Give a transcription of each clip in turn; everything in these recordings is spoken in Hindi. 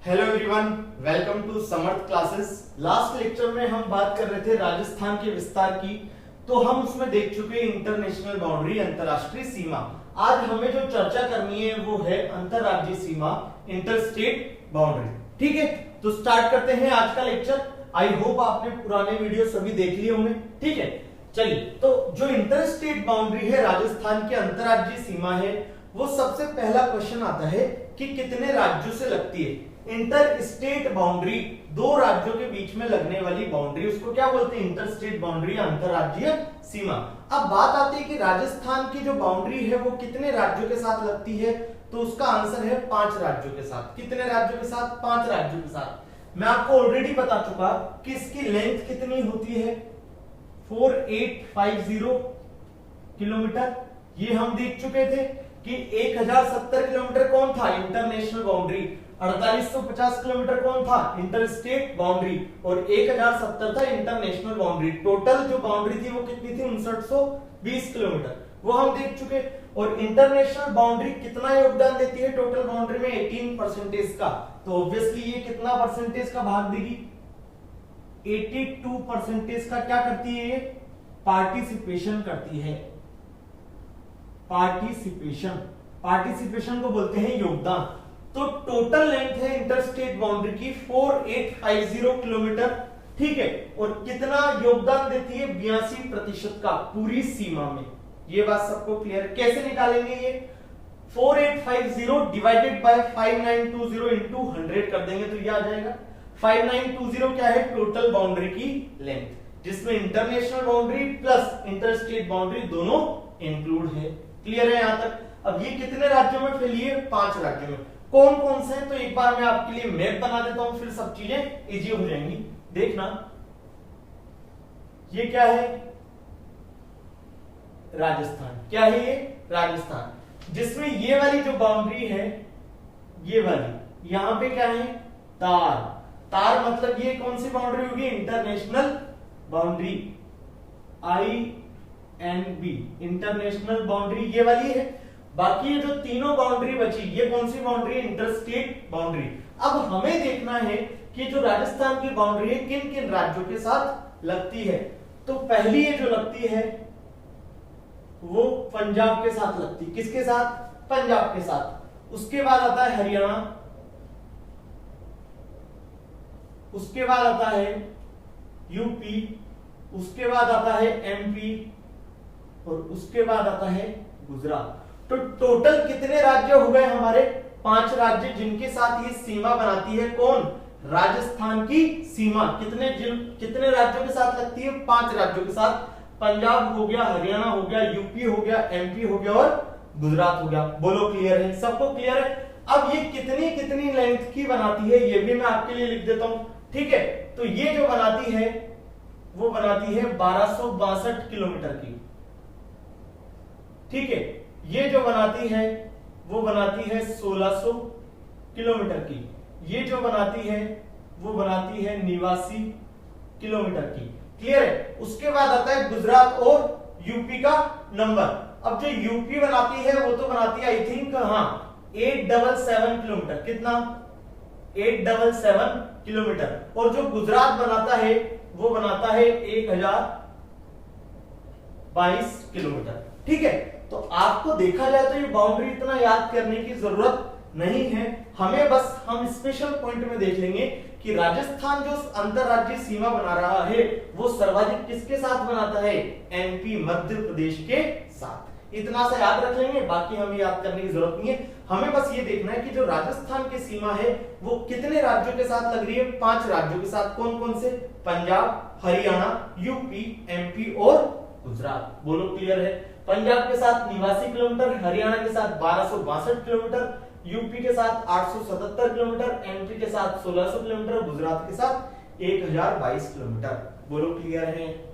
Hello everyone, welcome to Samarth classes. Last lecture में हम बात कर रहे थे राजस्थान के विस्तार की, तो हम उसमें देख चुके इंटरनेशनल बाउंड्री, अंतरराष्ट्रीय सीमा। आज हमें जो चर्चा करनी है वो है अंतरराज्यीय सीमा, इंटरस्टेट बाउंड्री। ठीक है, तो स्टार्ट करते हैं आज का लेक्चर। आई होप आपने पुराने वीडियो सभी देख लिए होंगे। ठीक है, चलिए, तो जो इंटरस्टेट बाउंड्री है, राजस्थान की अंतरराज्यीय सीमा है, वो सबसे पहला क्वेश्चन आता है कि कितने राज्यों से लगती है। इंटर स्टेट बाउंड्री, दो राज्यों के बीच में लगने वाली बाउंड्री, उसको क्या बोलते हैं? इंटरस्टेट बाउंड्री, अंतरराज्यीय सीमा। अब बात आती है कि राजस्थान की जो बाउंड्री है वो कितने राज्यों के साथ लगती है, तो उसका आंसर है 5 राज्यों के साथ। कितने राज्यों के साथ? 5 राज्यों के साथ। मैं आपको ऑलरेडी बता चुका कि इसकी लेंथ कितनी होती है, 4850 किलोमीटर। ये हम देख चुके थे कि 1070 किलोमीटर कौन था? International boundary. 4850 किलोमीटर कौन था? Interstate boundary. और 1070 था इंटरनेशनल बाउंड्री। टोटल जो बाउंड्री थी वो कितनी थी? 5920 किलोमीटर। वो हम देख चुके। और इंटरनेशनल बाउंड्री कितना योगदान देती है टोटल बाउंड्री में? 18% का। तो ऑब्वियसली ये कितना परसेंटेज का भाग देगी? 82% का क्या करती है? ये पार्टिसिपेशन करती है। पार्टिसिपेशन को बोलते हैं योगदान। तो टोटल लेंथ है इंटरस्टेट बाउंड्री की 4850 किलोमीटर। ठीक है, और कितना योगदान देती है? 82% का पूरी सीमा में। ये बात सबको क्लियर है? कैसे निकालेंगे ये? 4850 डिवाइडेड बाय 5920 इंटू 100 कर देंगे तो ये आ जाएगा। 5920 क्या है? टोटल बाउंड्री की लेंथ, जिसमें international boundary plus interstate boundary दोनों इंक्लूड है। क्लियर है यहां तक? अब ये कितने राज्यों में फैली है? 5 राज्यों में। कौन कौन से हैं? तो एक बार मैं आपके लिए मैप बना देता हूं, फिर सब चीजें इजी हो जाएंगी। देखना, ये क्या है? राजस्थान। क्या है ये? राजस्थान। जिसमें ये वाली जो बाउंड्री है, ये वाली, यहां पे क्या है? तार मतलब ये कौन सी बाउंड्री होगी? International boundary, INB, international boundary ये वाली है। बाकी ये जो तीनों बाउंड्री बची, ये कौन सी बाउंड्री है? Interstate boundary. अब हमें देखना है कि जो राजस्थान की बाउंड्री है किन किन राज्यों के साथ लगती है। तो पहली ये जो लगती है वो पंजाब के साथ लगती है। किसके साथ? पंजाब के साथ। उसके बाद आता है हरियाणा, उसके बाद आता है यूपी, उसके बाद आता है MP, और उसके बाद आता है गुजरात। तो टोटल कितने राज्य हो गए हमारे? 5 राज्य, जिनके साथ ये सीमा बनाती है। कौन? राजस्थान की सीमा कितने राज्यों के साथ लगती है? 5 राज्यों के साथ। पंजाब हो गया, हरियाणा हो गया, यूपी हो गया, MP हो गया और गुजरात हो गया। बोलो क्लियर है? सबको क्लियर है? अब ये कितनी कितनी लेंथ की बनाती है ये भी मैं आपके लिए लिख देता हूं। ठीक है, तो ये जो बनाती है वो बनाती है 1262 किलोमीटर की। ठीक है, ये जो बनाती है वो बनाती है 1600 किलोमीटर की। ये जो बनाती है वो बनाती है 89 किलोमीटर की। क्लियर है? उसके बाद आता है गुजरात और यूपी का नंबर। अब जो यूपी बनाती है वो तो बनाती है आई थिंक 877 किलोमीटर। कितना? 877 किलोमीटर। और जो गुजरात बनाता है वो बनाता है 1022 किलोमीटर। ठीक है, तो आपको देखा जाए तो ये बाउंड्री इतना याद करने की जरूरत नहीं है। हमें बस हम स्पेशल पॉइंट में देख लेंगे कि राजस्थान जो अंतरराज्यीय सीमा बना रहा है वो सर्वाधिक किसके साथ बनाता है? MP, मध्य प्रदेश के साथ। इतना सा याद रख लेंगे, बाकी हमें याद करने की जरूरत नहीं है। हमें बस ये देखना है कि जो राजस्थान की सीमा है वो कितने राज्यों के साथ लग रही है? 5 राज्यों के साथ। कौन कौन से? पंजाब, हरियाणा, यूपी, MP और गुजरात। बोलो क्लियर है? पंजाब के साथ 89 किलोमीटर, हरियाणा के साथ 1262 किलोमीटर, यूपी के साथ 877 किलोमीटर, MP के साथ 1600 किलोमीटर, गुजरात के साथ 1022 किलोमीटर। बोलो क्लियर है?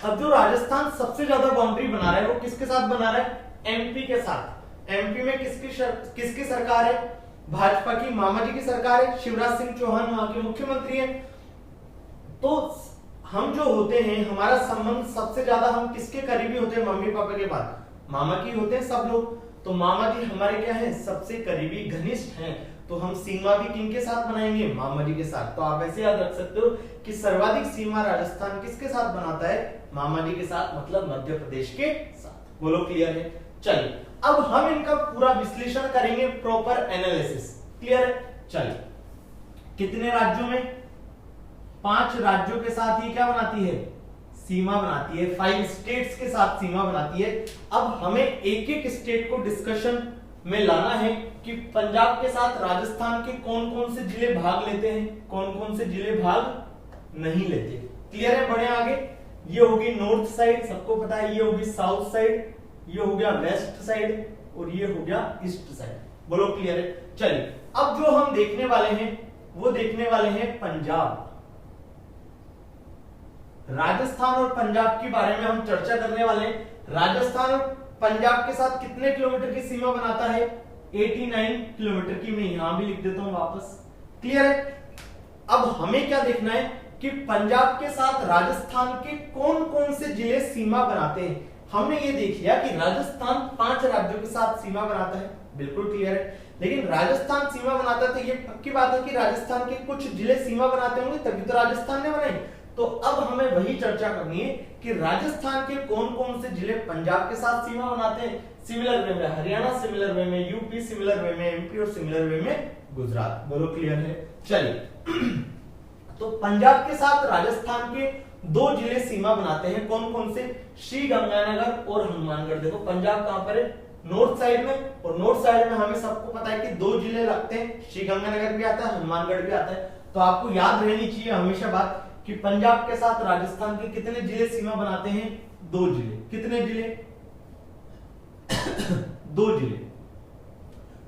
अब जो राजस्थान सबसे ज्यादा बाउंड्री बना रहा है वो किसके साथ बना रहा है? MP के साथ। MP में किसकी सरकार है? भाजपा की, मामा जी की सरकार है। शिवराज सिंह चौहान वहां के मुख्यमंत्री हैं। तो हम जो होते हैं, हमारा संबंध सबसे ज्यादा हम किसके करीबी होते हैं? मम्मी पापा के बाद मामा की होते हैं सब लोग। तो मामा जी हमारे क्या है, सबसे करीबी घनिष्ठ हैं, तो हम सीमा भी किनके साथ बनाएंगे, मामा जी के साथ। तो आप ऐसे याद रख सकते हो कि सर्वाधिक सीमा राजस्थान किसके साथ बनाता है, मामा जी के साथ, मतलब मध्य प्रदेश के साथ। बोलो क्लियर है। चलिए अब हम इनका पूरा विश्लेषण करेंगे, प्रॉपर एनालिसिस। क्लियर है। चलिए कितने राज्यों में, 5 राज्यों के साथ ये क्या बनाती है, सीमा बनाती है, 5 स्टेट्स के साथ सीमा बनाती है। अब हमें एक एक स्टेट को डिस्कशन में लाना है कि पंजाब के साथ राजस्थान के कौन कौन से जिले भाग लेते हैं, कौन कौन से जिले भाग नहीं लेते। क्लियर है, बढ़े आगे। ये होगी नॉर्थ साइड, सबको पता है, ये होगी साउथ साइड, ये हो गया वेस्ट साइड और ये हो गया ईस्ट साइड। बोलो क्लियर है। चलिए अब जो हम देखने वाले हैं वो देखने वाले हैं पंजाब, राजस्थान और पंजाब के बारे में हम चर्चा करने वाले हैं। राजस्थान और पंजाब के साथ कितने किलोमीटर की सीमा बनाता है, 89 किलोमीटर की। मैं यहां भी लिख देता हूं वापस। क्लियर है। अब हमें क्या देखना है कि पंजाब के साथ राजस्थान के कौन कौन से जिले सीमा बनाते हैं। हमने ये देख लिया कि राजस्थान 5 राज्यों के साथ सीमा बनाता है, बिल्कुल क्लियर है। लेकिन राजस्थान सीमा बनाता है तो ये पक्की बात है कि राजस्थान के कुछ जिले सीमा बनाते होंगे, तभी तो राजस्थान ने बनाई। तो अब हमें वही चर्चा करनी है कि राजस्थान के कौन कौन से जिले पंजाब के साथ सीमा बनाते हैं। सिमिलर वे में हरियाणा, सिमिलर वे में यूपी, सिमिलर वे में एमपी और सिमिलर वे में गुजरात। बोलो क्लियर है। चलिए तो पंजाब के साथ राजस्थान के 2 जिले सीमा बनाते हैं, कौन कौन से, श्री गंगानगर और हनुमानगढ़। देखो पंजाब कहां पर है, नॉर्थ साइड में, और नॉर्थ साइड में हमें सबको पता है कि 2 जिले लगते हैं, श्री गंगानगर भी आता है, हनुमानगढ़ भी आता है। तो आपको याद रहनी चाहिए हमेशा बात कि पंजाब के साथ राजस्थान के कितने जिले सीमा बनाते हैं, 2 जिले। कितने जिले 2 जिले।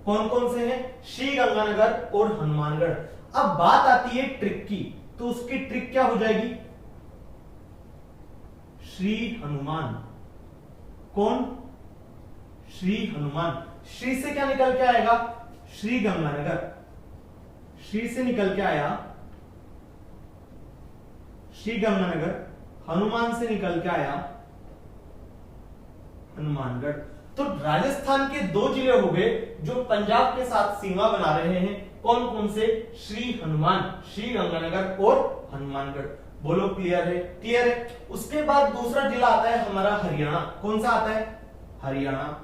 कौन कौन से हैं, श्री गंगानगर और हनुमानगढ़। अब बात आती है ट्रिक की, तो उसकी ट्रिक क्या हो जाएगी, श्री हनुमान। कौन, श्री हनुमान। श्री से क्या निकल के आएगा, श्री गंगानगर। श्री से निकल के आया श्री गंगानगर, हनुमान से निकल के आया हनुमानगढ़। तो राजस्थान के 2 जिले हो गए जो पंजाब के साथ सीमा बना रहे हैं, कौन कौन से, श्री हनुमान, श्री गंगानगर और हनुमानगढ़। बोलो क्लियर है। क्लियर है। उसके बाद दूसरा जिला आता है हमारा हरियाणा। कौन सा आता है, हरियाणा।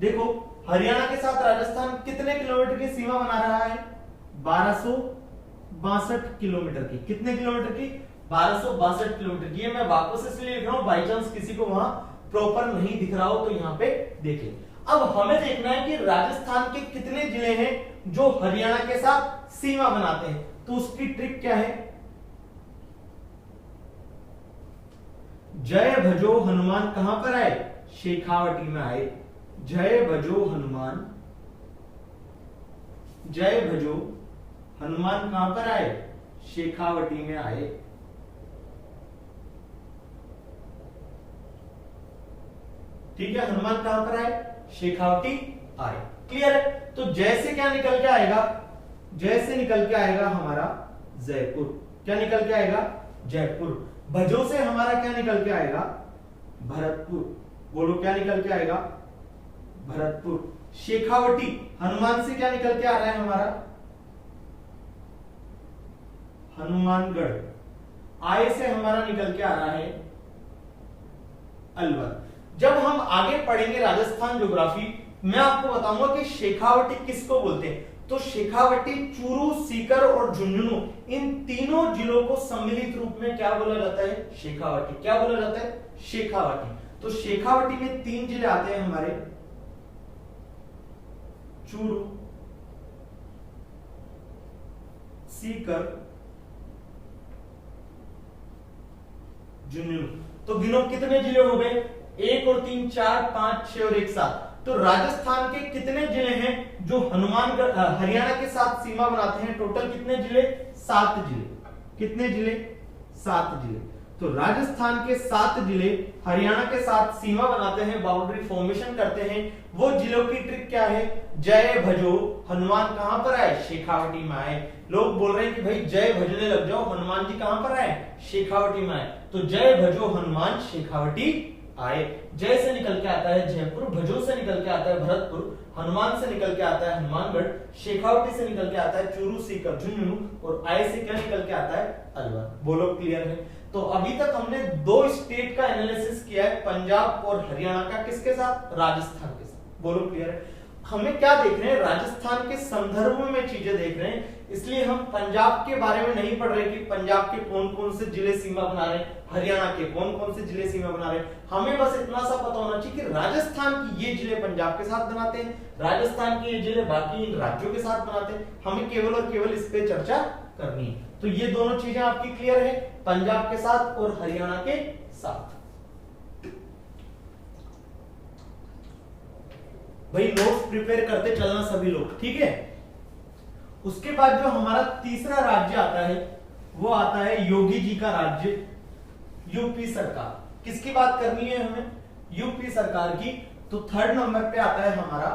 देखो हरियाणा के साथ राजस्थान कितने किलोमीटर की सीमा बना रहा है, 1262 किलोमीटर की। कितने किलोमीटर की, 1262 किलोमीटर की। ये मैं वापस इसलिए लिख रहा हूं, बाई चांस किसी को वहां प्रॉपर नहीं दिख रहा हो तो यहां पे देखें। अब हमें देखना है कि राजस्थान के कितने जिले हैं जो हरियाणा के साथ सीमा बनाते हैं। तो उसकी ट्रिक क्या है, जय भजो हनुमान कहां पर आए, शेखावटी में आए। जय भजो हनुमान, जय भजो हनुमान कहां पर आए, शेखावटी में आए। ठीक है, हनुमान कहां पर आए, शेखावटी आए। क्लियर है। तो जैसे क्या निकल के आएगा, जैसे निकल के आएगा हमारा जयपुर। क्या निकल के आएगा, जयपुर। भजो से हमारा क्या निकल के आएगा, भरतपुर। बोलो क्या निकल के आएगा, भरतपुर। शेखावटी, हनुमान से क्या निकल के आ रहा है हमारा, हनुमानगढ़। आय से हमारा निकल के आ रहा है अलवर। जब हम आगे पढ़ेंगे राजस्थान ज्योग्राफी, मैं आपको बताऊंगा कि शेखावटी किसको बोलते हैं। तो शेखावटी, चूरू, सीकर और झुंझुनू, इन तीनों जिलों को सम्मिलित रूप में क्या बोला जाता है, शेखावटी। क्या बोला जाता है, शेखावटी। तो शेखावटी में 3 जिले आते हैं हमारे, चूरू, सीकर, झुंझुनू। तो गिनो कितने जिले हो गए, 1 और 3, 4, 5, 6 और 1, 7। तो राजस्थान के कितने जिले हैं जो हनुमानगढ़ हरियाणा के साथ सीमा बनाते हैं, टोटल कितने जिले, 7 जिले। कितने जिले, 7 जिले। तो राजस्थान के 7 जिले हरियाणा के साथ सीमा बनाते हैं, बाउंड्री फॉर्मेशन करते हैं। वो जिलों की ट्रिक क्या है? जय भजो हनुमान कहां पर आए? शेखावटी में आए। लोग बोल रहे हैं कि भाई जय भजने लग जाओ, हनुमान जी कहां पर आए? शेखावटी में आए। तो जय भजो हनुमान शेखावटी आए। जय से निकल के आता है जयपुर, भजो से निकल के आता है भरतपुर, हनुमान से निकल के आता है हनुमानगढ़, शेखावटी से निकल के आता है चूरू सीकर झुंझुनू, और आय से क्या निकल के आता है? अलवर। बोलो क्लियर है? तो अभी तक हमने 2 स्टेट का एनालिसिस किया है, पंजाब और हरियाणा का। किसके साथ? राजस्थान के साथ। बोलो क्लियर है? हमें क्या देख रहे हैं? राजस्थान के संदर्भ में चीजें देख रहे हैं, इसलिए हम पंजाब के बारे में नहीं पढ़ रहे कि पंजाब के कौन कौन से जिले सीमा बना रहे हैं, हरियाणा के कौन कौन से जिले सीमा बना रहे हैं। हमें बस इतना सा पता होना चाहिए कि राजस्थान की ये जिले पंजाब के साथ बनाते हैं, राजस्थान के ये जिले बाकी इन राज्यों के साथ बनाते हैं। हमें केवल और केवल इस पे चर्चा करनी है। तो ये दोनों चीजें आपकी क्लियर है, पंजाब के साथ और हरियाणा के साथ। भाई नोट्स प्रिपेयर करते चलना सभी लोग, ठीक है? उसके बाद जो हमारा तीसरा राज्य आता है वो आता है योगी जी का राज्य, यूपी सरकार। किसकी बात करनी है हमें? यूपी सरकार की। तो 3rd नंबर पे आता है हमारा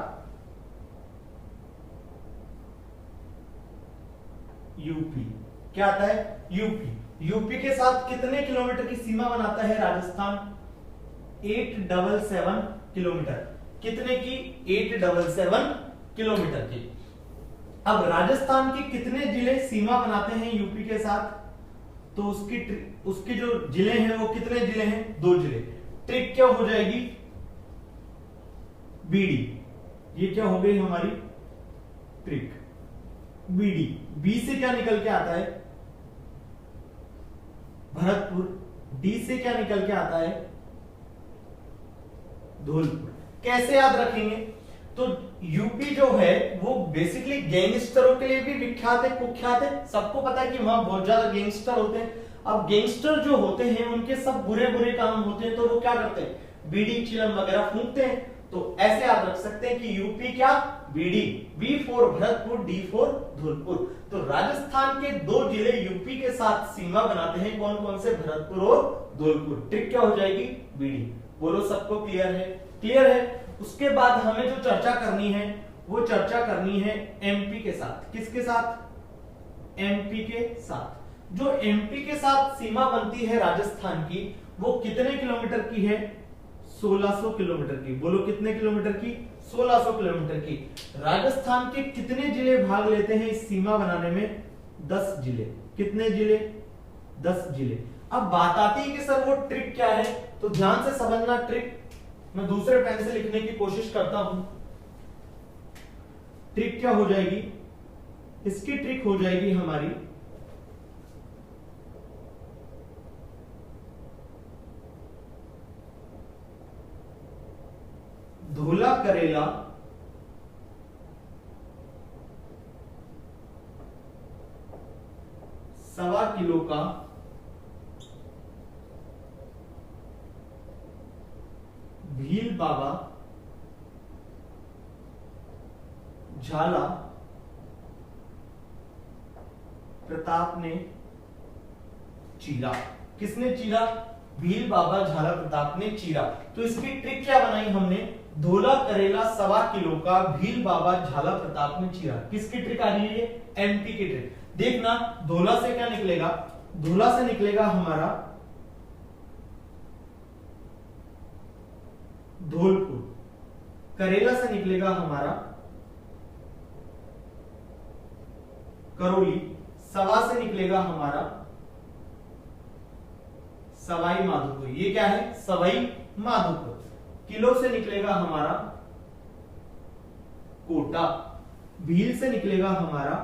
यूपी। क्या आता है? यूपी। यूपी के साथ कितने किलोमीटर की सीमा बनाता है राजस्थान? 877 किलोमीटर। कितने की? 877 किलोमीटर की। अब राजस्थान के कितने जिले सीमा बनाते हैं यूपी के साथ? तो उसके जो जिले हैं वो कितने जिले हैं? 2 जिले। ट्रिक क्या हो जाएगी? बीडी। ये क्या हो गई हमारी ट्रिक? बीडी। बी से क्या निकल के आता है? भरतपुर। डी से क्या निकल के आता है? धौलपुर। कैसे याद रखेंगे? तो यूपी जो है वो बेसिकली गैंगस्टरों के लिए भी विख्यात है, कुख्यात है। सबको पता है कि वहां बहुत ज्यादा गैंगस्टर होते हैं। अब गैंगस्टर जो होते हैं उनके सब बुरे बुरे काम होते हैं, तो वो क्या करते हैं? बीड़ी चिलम वगैरह फूंकते हैं। तो ऐसे याद रख सकते हैं कि यूपी क्या? BD. B for Bharatpur, D for Dholpur. तो राजस्थान के 2 जिले यूपी के साथ सीमा बनाते हैं। कौन कौन से? भरतपुर और धौलपुर। ट्रिक क्या हो जाएगी? बीडी। बोलो सबको क्लियर है? क्लियर है? उसके बाद हमें जो चर्चा करनी है वो चर्चा करनी है एमपी के साथ। किसके साथ? एमपी के साथ। जो एमपी के साथ सीमा बनती है राजस्थान की, वो कितने किलोमीटर की है? 1600 किलोमीटर की। बोलो कितने किलोमीटर की? 1600 किलोमीटर की। राजस्थान के कितने जिले भाग लेते हैं इस सीमा बनाने में? 10 जिले। कितने जिले? 10 जिले। अब बात आती है कि सर वो ट्रिक क्या है, तो ध्यान से समझना ट्रिक। मैं दूसरे पेन से लिखने की कोशिश करता हूं। ट्रिक क्या हो जाएगी? इसकी ट्रिक हो जाएगी हमारी धोला करेला सवा किलो का भील बाबा झाला प्रताप ने चीरा। किसने चीरा? भील बाबा झाला प्रताप ने चीरा। तो इसकी ट्रिक क्या बनाई हमने? धोला करेला सवा किलो का भील बाबा झाला प्रताप ने चीरा। किसकी ट्रिक आ रही है? एमपी की ट्रिक। देखना धोला से क्या निकलेगा? धोला से निकलेगा हमारा धौलपुर। करेला से निकलेगा हमारा करौली। सवा से निकलेगा हमारा सवाई माधोपुर। ये क्या है? सवाई माधोपुर। किलो से निकलेगा हमारा कोटा। भील से निकलेगा हमारा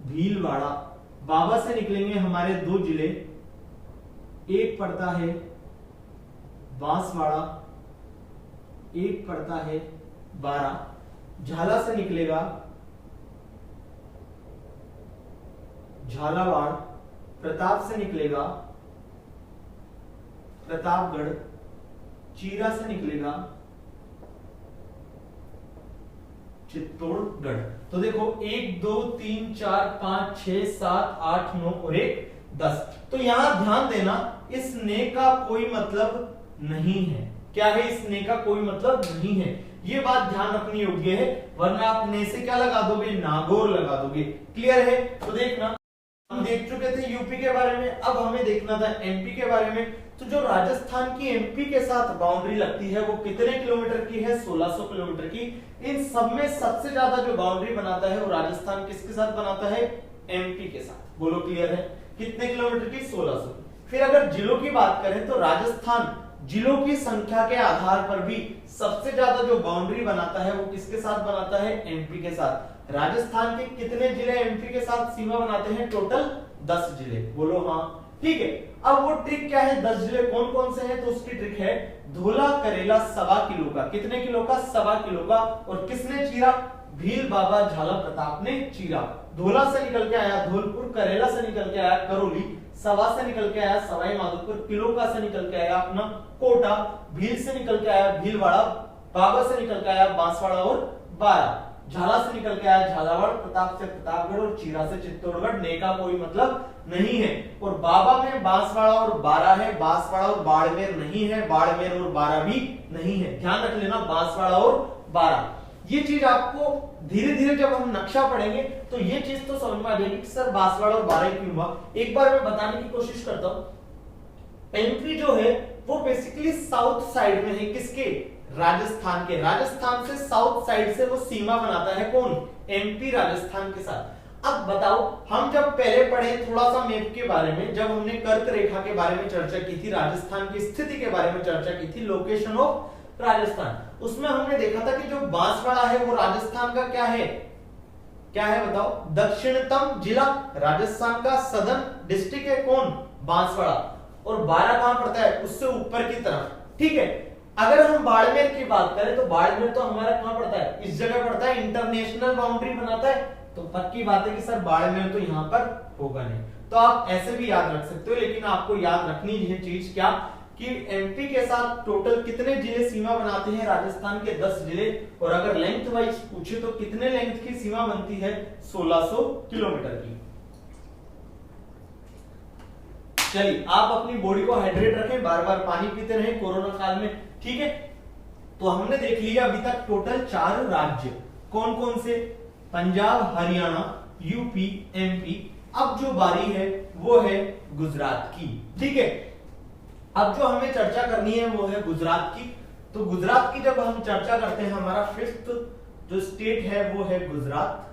भीलवाड़ा। बाबा से निकलेंगे हमारे 2 जिले, एक पड़ता है बांसवाड़ा, एक पड़ता है बारा। झाला से निकलेगा झालावाड़। प्रताप से निकलेगा प्रतापगढ़। चीरा से निकलेगा चित्तौड़गढ़। तो देखो 1 2 3 4 5 6 7 8 9 और 1 10। तो यहां ध्यान देना, इस ने का कोई मतलब नहीं है। क्या है? इस ने का कोई मतलब नहीं है, ये बात ध्यान रखनी योग्य है, वरना आप ने से क्या लगा दोगे? नागौर लगा दोगे। क्लियर है? तो देखना, हम देख चुके थे यूपी के बारे में, अब हमें देखना था एमपी के बारे में। तो जो राजस्थान की एमपी के साथ बाउंड्री लगती है वो कितने किलोमीटर की है? 1600 किलोमीटर की। इन सब में सबसे ज्यादा जो बाउंड्री बनाता है वो राजस्थान किसके साथ बनाता है? एमपी के साथ। बोलो क्लियर है? कितने किलोमीटर की? 1600। फिर अगर जिलों की बात करें तो राजस्थान जिलों की संख्या के आधार पर भी सबसे ज्यादा जो बाउंड्री बनाता है वो किसके साथ बनाता है? एमपी के साथ। राजस्थान के कितने जिले एमपी के साथ सीमा बनाते हैं? टोटल 10 जिले। बोलो हाँ। ठीक है, अब वो ट्रिक क्या है? 10 जिले कौन कौन से हैं? तो उसकी ट्रिक है धोला करेला 1.25 किलो का। कितने किलो का? 1.25 किलो का। और किसने चीरा? भील बाबा झाला प्रताप ने चीरा। धोला से निकल के आया धौलपुर, करेला से निकल के आया करौली, सवा से निकल के आया सवाई माधोपुर, किलोका से निकल के आया अपना कोटा, भील से निकल के आया भीलवाड़ा, बाबा से निकल के आया बांसवाड़ा और बारा, झाला से निकल के आया झालावाड़, प्रताप से प्रतापगढ़ और चीरा से चित्तौड़गढ़। ने का कोई मतलब नहीं है। और बाबा में बांसवाड़ा और बारा है, बांसवाड़ा और बाड़मेर नहीं है, बाड़मेर और बारा भी नहीं है। ध्यान रख लेना, बांसवाड़ा और बारा। ये चीज आपको धीरे धीरे जब हम नक्शा पढ़ेंगे तो ये चीज तो समझ में आ जाएगी कि सर बांसवाड़ा और बारा क्यों हुआ। एक बार मैं बताने की कोशिश करता हूं। एमपी जो है वो बेसिकली साउथ साइड में है। किसके? राजस्थान के। राजस्थान से साउथ साइड से वो सीमा बनाता है। कौन? एमपी राजस्थान के साथ। अब बताओ, हम जब पहले पढ़े थोड़ा सा मैप के बारे में, जब हमने कर्क रेखा के बारे में चर्चा की थी, राजस्थान की स्थिति के बारे में चर्चा की थी, लोकेशन ऑफ राजस्थान, उसमें हमने देखा था कि जो बांसवाड़ा है वो राजस्थान का क्या है? क्या है बताओ? दक्षिणतम जिला। राजस्थान का सदर्न डिस्ट्रिक्ट है कौन? बांसवाड़ा। और बारा कहां पड़ता है? उससे ऊपर की तरफ। ठीक है, अगर हम बाड़मेर की बात करें तो बाड़मेर तो हमारा कहां पड़ता है? इस जगह पड़ता है, इंटरनेशनल बाउंड्री बनाता है। तो पक्की बात है कि सर बाड़मेर तो यहां पर होगा नहीं। तो आप ऐसे भी याद रख सकते हो, लेकिन आपको याद रखनी है चीज क्या कि एमपी के साथ टोटल कितने जिले सीमा बनाते हैं? राजस्थान के 10 जिले। और अगर लेंथ वाइज पूछे तो कितने लेंथ की सीमा बनती है? 1600 किलोमीटर की। चलिए, आप अपनी बॉडी को हाइड्रेट रखें, बार बार पानी पीते रहें कोरोना काल में। ठीक है, तो हमने देख लिया अभी तक टोटल 4 राज्य। कौन कौन से? Punjab, Haryana, UP, MP. अब जो बारी है वो है गुजरात की। ठीक है, अब जो हमें चर्चा करनी है वो है गुजरात की। तो गुजरात की जब हम चर्चा करते हैं, हमारा 5th जो स्टेट है वो है गुजरात।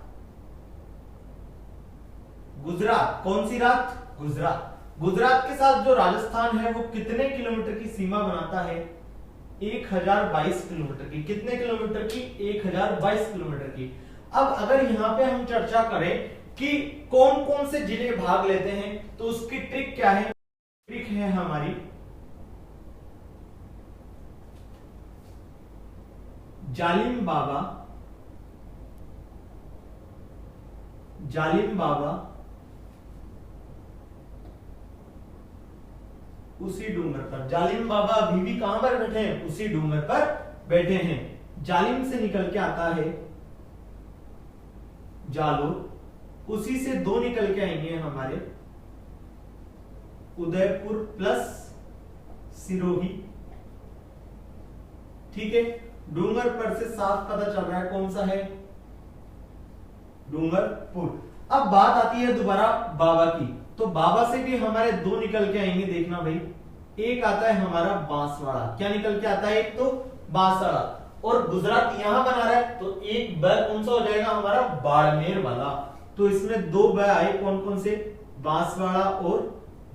गुजरात कौन सी रात? गुजरात। गुजरात के साथ जो राजस्थान है वो कितने किलोमीटर की सीमा बनाता है? 1022 किलोमीटर की। कितने किलोमीटर की? 1022 किलोमीटर की। अब अगर यहां पे हम चर्चा करें कि कौन कौन से जिले भाग लेते हैं, तो उसकी ट्रिक क्या है? ट्रिक है हमारी जालिम बाबा, जालिम बाबा उसी डूंगर पर। जालिम बाबा अभी भी कहां पर बैठे हैं? उसी डूंगर पर बैठे हैं। जालिम से निकल के आता है जालोर, उसी से 2 निकल के आएंगे हमारे उदयपुर प्लस सिरोही। ठीक है, डूंगर पर से साफ पता चल रहा है कौन सा है? डूंगरपुर। अब बात आती है दोबारा बाबा की। तो बाबा से भी हमारे 2 निकल के आएंगे। देखना भाई, एक आता है हमारा बांसवाड़ा। क्या निकल के आता है? एक तो बांसवाड़ा। और गुजरात यहां बना रहा है तो एक ब कौन सा हो जाएगा हमारा? बाड़मेर वाला। तो इसमें 2 ब आए, कौन कौन से? बांसवाड़ा और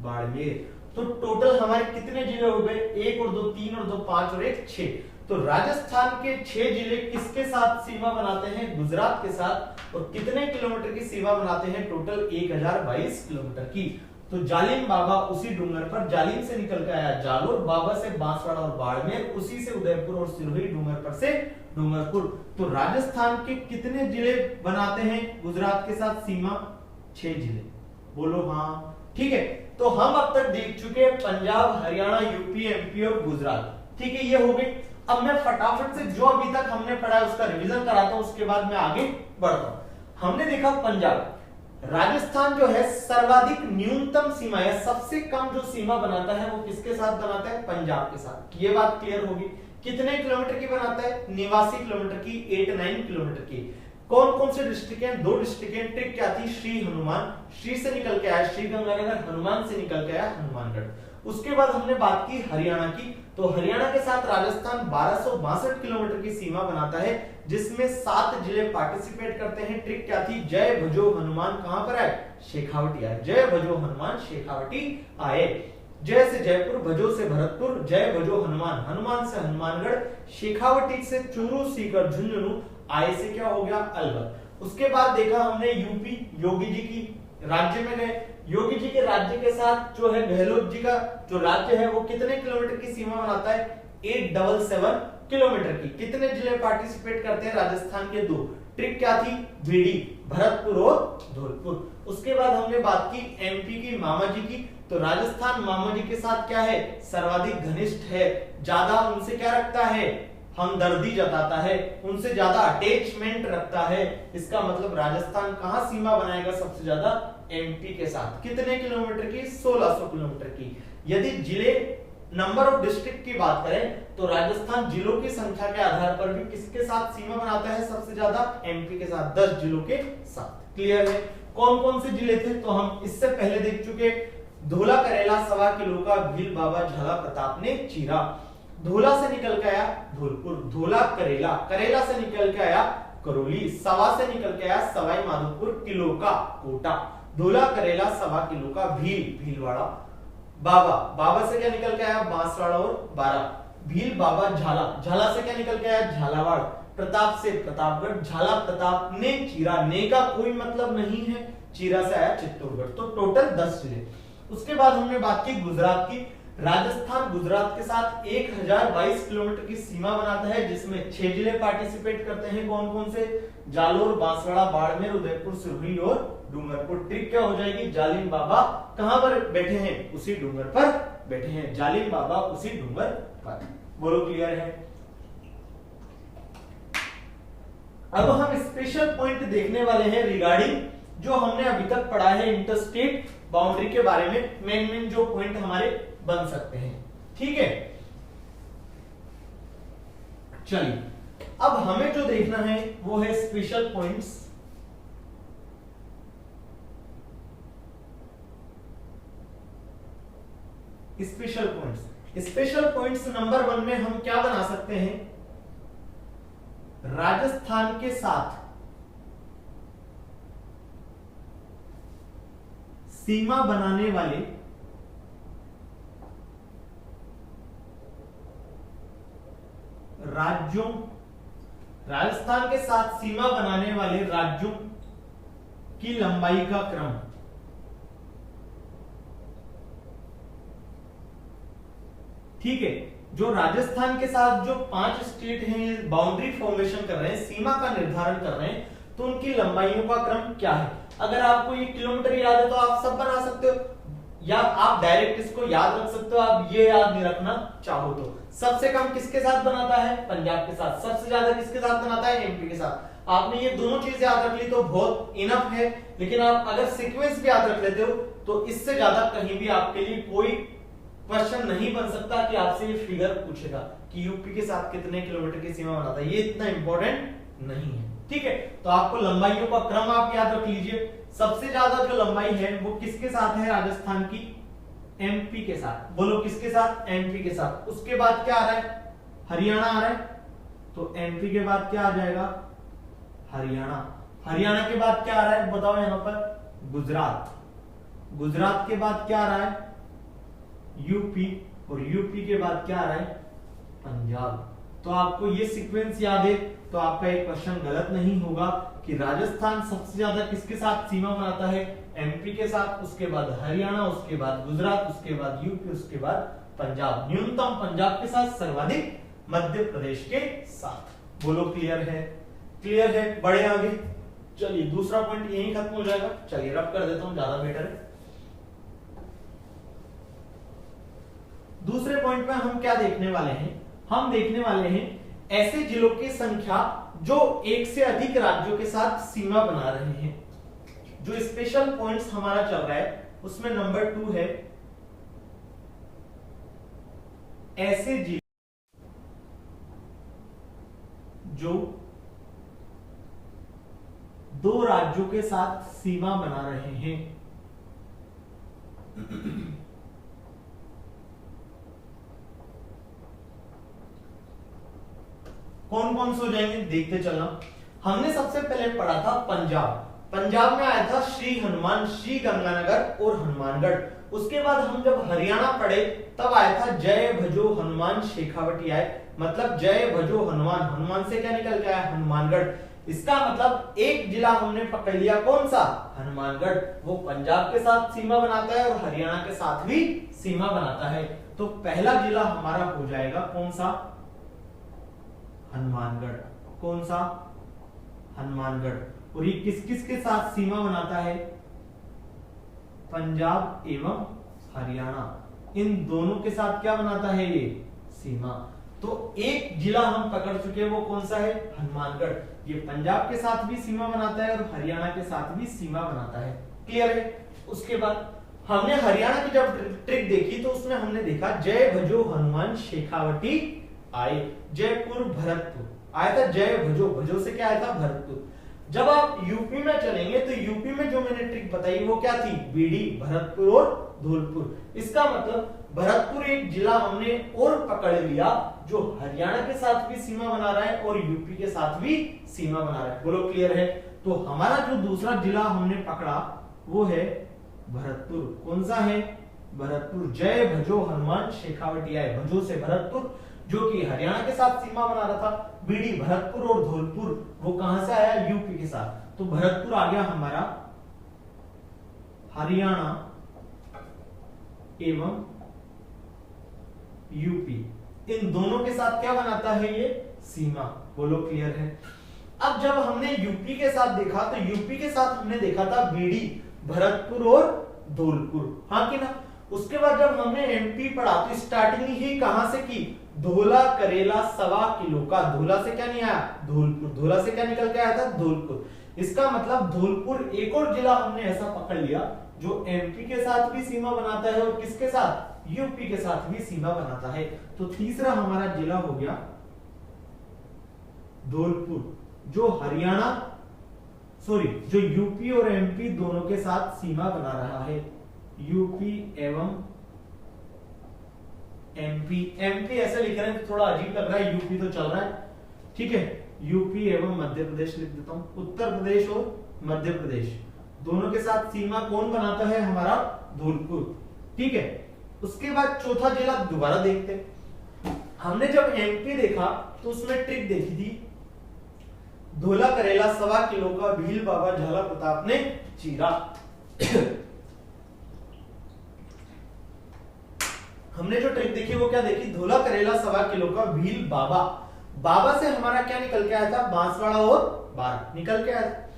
बाड़मेर। तो टोटल हमारे कितने जिले हो गए? 1 और 2 3 और 2 5 और 1 6। तो राजस्थान के 6 जिले किसके साथ सीमा बनाते हैं? गुजरात के साथ। और कितने किलोमीटर की सीमा बनाते हैं? टोटल 1022 किलोमीटर की। तो जालिम बाबा उसी डूंगर पर, जालिम से निकल के आया जालोर, बाबा से बांसवाड़ा और बाड़मेर, उसी से उदयपुर और सिरोही, डूंगर पर से डूंगरपुर। तो राजस्थान के कितने जिले बनाते हैं गुजरात के साथ सीमा? 6 जिले। बोलो हाँ। ठीक है, तो हम अब तक देख चुके हैं पंजाब, हरियाणा, यूपी, एमपी और गुजरात। ठीक है, ये हो गई। अब मैं फटाफट से जो अभी तक हमने पढ़ा है उसका रिवीजन कराता हूं, उसके बाद मैं आगे बढ़ता हूं। हमने देखा पंजाब, राजस्थान जो है सर्वाधिक न्यूनतम सीमा या सबसे कम जो सीमा बनाता है वो किसके साथ बनाता है? पंजाब के साथ। ये बात क्लियर होगी। कितने किलोमीटर की बनाता है? 89 किलोमीटर की, 89 किलोमीटर की। कौन कौन से डिस्ट्रिक्ट हैं? 2 डिस्ट्रिक्ट हैं। ट्रिक क्या थी? श्री हनुमान, श्री से निकल के आया श्री गंगानगर, हनुमान से निकल के आया हनुमानगढ़। उसके बाद हमने बात की हरियाणा की, तो हरियाणा के साथ राजस्थान 1262 किलोमीटर की सीमा बनाता है, जिसमें 7 जिले पार्टिसिपेट करते हैं। ट्रिक क्या थी? जय भजो हनुमान कहां पर आए? शेखावटी आए। जय भजो हनुमान शेखावटी आए। जय से जयपुर, भजो से भरतपुर, जय भजो हनुमान, हनुमान से हनुमानगढ़, शेखावटी से चूरू, सीकर, झुंझुनू, आए से क्या हो गया? अलवर। उसके बाद देखा हमने यूपी, योगी जी की राज्य में गए। योगी जी के राज्य के साथ जो है गहलोत जी का जो राज्य है वो कितने किलोमीटर की सीमा बनाता है? 877 किलोमीटर की। कितने जिले पार्टिसिपेट करते हैं? राजस्थान के 2। ट्रिक क्या थी? बीडी, भरतपुर और धौलपुर। उसके बाद हमने बात की एमपी की, मामा जी की, तो राजस्थान मामा जी के साथ क्या है? सर्वाधिक घनिष्ठ है, ज्यादा उनसे क्या रखता है? हमदर्दी जताता है, उनसे ज्यादा अटैचमेंट रखता है। इसका मतलब राजस्थान कहां सीमा बनाएगा सबसे ज्यादा? एमपी के साथ। कितने किलोमीटर की? 1600 किलोमीटर की। यदि जिले नंबर ऑफ डिस्ट्रिक्ट की बात करें तो राजस्थान जिलों की संख्या के आधार पर भी किसके साथ सीमा बनाता है सबसे ज्यादा? एमपी के साथ, 10 जिलों के साथ। क्लियर है? कौन कौन से जिले थे तो हम इससे पहले देख चुके। धोला करेला 1.25 किलो का भील बाबा झाला प्रताप ने चीरा। धोला से निकल के आया धौलपुर, धोला करेला, करेला से निकल के आया करौली, सवा से निकल के आया सवाई माधोपुर, किलो का कोटा। धोला करेला 1.25 किलो का भील, भीलवाड़ा। बाबा, बाबा से क्या निकल के आया? बांसवाड़ा और बारा। भील बाबा झाला, झाला से क्या निकल के आया? झालावाड़। प्रताप से प्रतापगढ़, झाला प्रताप ने चीरा, ने का कोई मतलब नहीं है, चीरा से आया चित्तौड़गढ़। तो टोटल 10 जिले। उसके बाद हमने बात की गुजरात की। राजस्थान गुजरात के साथ 1022 किलोमीटर की सीमा बनाता है, जिसमें 6 जिले पार्टिसिपेट करते हैं। कौन कौन से? जालोर, बांसवाड़ा, बाड़मेर, उदयपुर, सिरोही और डूंगरपुर। ट्रिक क्या हो जाएगी? जालिम बाबा कहां पर बैठे हैं? उसी डूंगर पर बैठे हैं। जालिम बाबा उसी डूंगर पर। बोलो क्लियर है? अब हम स्पेशल पॉइंट देखने वाले हैं रिगार्डिंग जो हमने अभी तक पढ़ा है इंटरस्टेट बाउंड्री के बारे में। मेन जो पॉइंट हमारे बन सकते हैं। ठीक है, चलिए अब हमें जो देखना है वो है special points. Special points number 1 में हम क्या बना सकते हैं? राजस्थान के साथ सीमा बनाने वाले राज्यों, राजस्थान के साथ सीमा बनाने वाले राज्यों की लंबाई का क्रम। ठीक है, जो राजस्थान के साथ जो 5 स्टेट हैं बाउंड्री फॉर्मेशन कर रहे हैं, सीमा का निर्धारण कर रहे हैं, तो उनकी लंबाइयों का क्रम क्या है? अगर आपको ये किलोमीटर याद है तो आप सब बना सकते हो, या आप डायरेक्ट इसको याद रख सकते हो। आप ये याद नहीं रखना चाहो तो। सबसे कम किसके साथ बनाता है? पंजाब के साथ। सबसे ज्यादा किसके साथ बनाता है? एमपी के साथ। आपने ये दोनों चीज याद रख ली तो बहुत इनफ है, लेकिन आप अगर सीक्वेंस भी याद रख लेते हो तो इससे ज्यादा कहीं भी आपके लिए कोई क्वेश्चन नहीं बन सकता कि आपसे ये फिगर पूछेगा कि यूपी के साथ कितने किलोमीटर की सीमा बनाता है। ये इतना इंपॉर्टेंट नहीं है। ठीक है, तो आपको लंबाइयों का क्रम आप याद रख लीजिए। सबसे ज्यादा जो लंबाई है वो किसके साथ है? राजस्थान की, एमपी के साथ। बोलो किसके साथ? एमपी के साथ। उसके बाद क्या आ रहा है? हरियाणा आ रहा है, तो एमपी के बाद क्या आ जाएगा? हरियाणा। हरियाणा के बाद क्या आ रहा है बताओ यहां पर? गुजरात। गुजरात के बाद क्या आ रहा है? यूपी। और यूपी के बाद क्या आ रहा है? पंजाब। तो आपको ये सीक्वेंस याद है तो आपका एक क्वेश्चन गलत नहीं होगा कि राजस्थान सबसे ज्यादा किसके साथ सीमा बनाता है? एमपी के साथ, उसके बाद हरियाणा, उसके बाद गुजरात, उसके बाद यूपी, उसके बाद पंजाब। न्यूनतम पंजाब के साथ, सर्वाधिक मध्य प्रदेश के साथ। बोलो क्लियर है? क्लियर है? बढ़े आगे। चलिए दूसरा पॉइंट यहीं खत्म हो जाएगा। चलिए रब कर देता हूं, ज्यादा बेटर है। दूसरे पॉइंट में हम क्या देखने वाले हैं? हम देखने वाले हैं ऐसे जिलों की संख्या जो एक से अधिक राज्यों के साथ सीमा बना रहे हैं। जो स्पेशल पॉइंट्स हमारा चल रहा है उसमें नंबर 2 है ऐसे जिले जो 2 राज्यों के साथ सीमा बना रहे हैं। कौन कौन से हो जाएंगे देखते चलना। हमने सबसे पहले पढ़ा था पंजाब। पंजाब में आया था श्री हनुमान, श्री गंगानगर और हनुमानगढ़। उसके बाद हम जब हरियाणा पढ़े तब आया था जय भजो हनुमान शेखावटी आए, मतलब जय भजो हनुमान, हनुमान से क्या निकल के आया हनुमानगढ़। इसका मतलब एक जिला हमने पकड़ लिया, कौन सा हनुमानगढ़, वो पंजाब के साथ सीमा बनाता है और हरियाणा के साथ भी सीमा बनाता है। तो पहला जिला हमारा हो जाएगा कौन सा हनुमानगढ़, कौन सा हनुमानगढ़। और ये किस किस के साथ सीमा बनाता है पंजाब एवं हरियाणा, इन दोनों के साथ क्या बनाता है ये सीमा। तो एक जिला हम पकड़ चुके हैं वो कौन सा है हनुमानगढ़, ये पंजाब के साथ भी सीमा बनाता है और हरियाणा के साथ भी सीमा बनाता है। क्लियर है। उसके बाद हमने हरियाणा की जब ट्रिक देखी तो उसमें हमने देखा जय भजो हनुमान शेखावटी आए, जयपुर भरतपुर आया था जय भजो, भजो से क्या आया था भरतपुर। जब आप यूपी में चलेंगे तो यूपी में जो मैंने ट्रिक बताई वो क्या थी बीडी, भरतपुर और धौलपुर। इसका मतलब भरतपुर एक जिला हमने और पकड़ लिया जो हरियाणा के साथ भी सीमा बना रहा है और यूपी के साथ भी सीमा बना रहा है। बोलो क्लियर है। तो हमारा जो दूसरा जिला हमने पकड़ा वो है भरतपुर। कौन सा है भरतपुर, जय भजो हनुमान शेखावटी आए, भजो से भरतपुर जो कि हरियाणा के साथ सीमा बना रहा था, बीडी भरतपुर और धौलपुर वो कहां से आया यूपी के साथ। तो भरतपुर आ गया हमारा हरियाणा एवं यूपी, इन दोनों के साथ क्या बनाता है ये सीमा। बोलो क्लियर है। अब जब हमने यूपी के साथ देखा तो यूपी के साथ हमने देखा था बीडी, भरतपुर और धौलपुर, हाँ कि ना। उसके बाद जब हमने एमपी पढ़ा तो स्टार्टिंग ही कहां से की धोला करेला 1.25 किलो का, धोला से क्या नहीं आया धौलपुर, धोला से क्या निकल के आया था धौलपुर। इसका मतलब धौलपुर एक और जिला हमने ऐसा पकड़ लिया जो एमपी के साथ भी सीमा बनाता है और किसके साथ यूपी के साथ भी सीमा बनाता है। तो तीसरा हमारा जिला हो गया धौलपुर जो हरियाणा जो यूपी और एमपी दोनों के साथ सीमा बना रहा है, यूपी एवं एमपी। एमपी ऐसे लिख रहे हैं तो थोड़ा अजीब लग रहा है, यूपी तो चल रहा है, ठीक है। यूपी एवं मध्य प्रदेश लिख देता हूं, उत्तर प्रदेश और मध्य प्रदेश दोनों के साथ सीमा कौन बनाता है हमारा धौलपुर, ठीक है। उसके बाद चौथा जिला दोबारा देखते हैं। हमने जब एमपी देखा तो उसमें ट्रिक देखी थी धोला करेला 1.25 किलो का भील बाबा झाला प्रताप ने चीरा। हमने जो ट्रिक देखी वो क्या देखी, धोला करेला 1.25 किलो का भील बाबा, बाबा से हमारा क्या निकल के आया था बांसवाड़ा और बार निकल के आया था।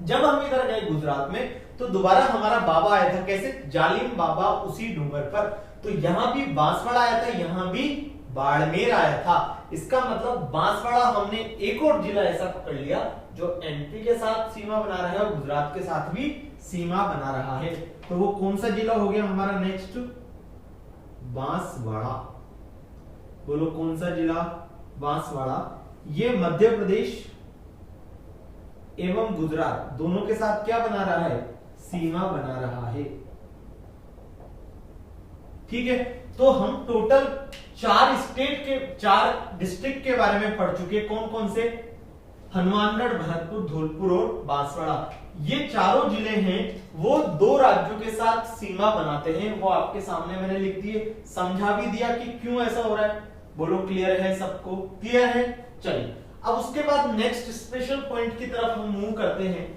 जब हम इधर गए गुजरात में तो दोबारा हमारा बाबा आया था, कैसे जालिम बाबा उसी डूंगर पर। तो यहां भी बांसवाड़ा आया था, यहां भी बाड़मेर आया था। इसका मतलब बांसवाड़ा हमने एक और जिला ऐसा पकड़ लिया जो एमपी के साथ सीमा बना रहा है और गुजरात के साथ भी सीमा बना रहा है। तो वो कौन सा जिला हो गया हमारा नेक्स्ट बांसवाड़ा। बोलो कौन सा जिला बांसवाड़ा। ये मध्य प्रदेश एवं गुजरात दोनों के साथ क्या बना रहा है सीमा बना रहा है, ठीक है। तो हम टोटल 4 स्टेट के 4 डिस्ट्रिक्ट के बारे में पढ़ चुके। कौन कौन से, हनुमानगढ़, भरतपुर, धौलपुर और बांसवाड़ा। ये चारों जिले हैं वो 2 राज्यों के साथ सीमा बनाते हैं। वो आपके सामने मैंने लिख दिए, समझा भी दिया कि क्यों ऐसा हो रहा है। बोलो क्लियर है सबको, क्लियर है। चलिए अब उसके बाद नेक्स्ट स्पेशल पॉइंट की तरफ हम मूव करते हैं।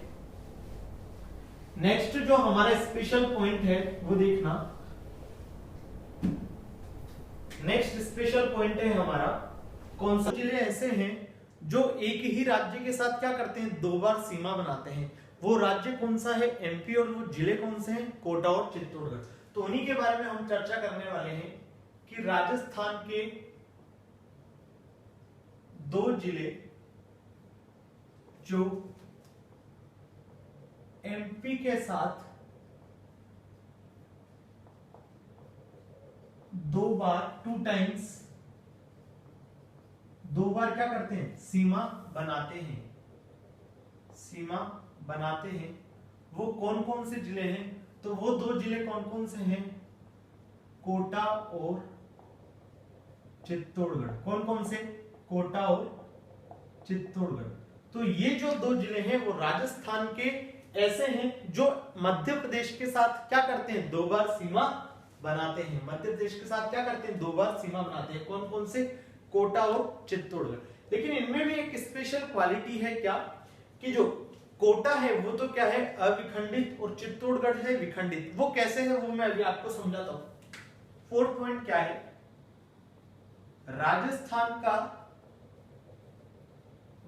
नेक्स्ट जो हमारा स्पेशल पॉइंट है वो देखना, नेक्स्ट स्पेशल पॉइंट है हमारा कौन सा। जिले ऐसे हैं जो एक ही राज्य के साथ क्या करते हैं 2 बार सीमा बनाते हैं। वो राज्य कौन सा है एमपी, और वो जिले कौन से हैं कोटा और चित्तौड़गढ़। तो उन्हीं के बारे में हम चर्चा करने वाले हैं कि राजस्थान के दो जिले जो एमपी के साथ दो बार क्या करते हैं, सीमा बनाते हैं, वो कौन कौन से जिले हैं, तो वो दो जिले कौन कौन से हैं, कोटा और चित्तौड़गढ़। कौन कौन से, कोटा और चित्तौड़गढ़। तो ये जो दो जिले हैं वो राजस्थान के ऐसे हैं जो मध्य प्रदेश के साथ क्या करते हैं, दो बार सीमा बनाते हैं। मध्य प्रदेश के साथ क्या करते हैं, दो बार सीमा बनाते हैं। कौन कौन से, कोटा और चित्तौड़गढ़। लेकिन इनमें भी एक स्पेशल क्वालिटी है क्या, कि जो कोटा है वो तो क्या है, अविखंडित, और चित्तौड़गढ़ है विखंडित। वो कैसे है वो मैं अभी आपको समझाता हूं। फोर्थ पॉइंट क्या है, राजस्थान का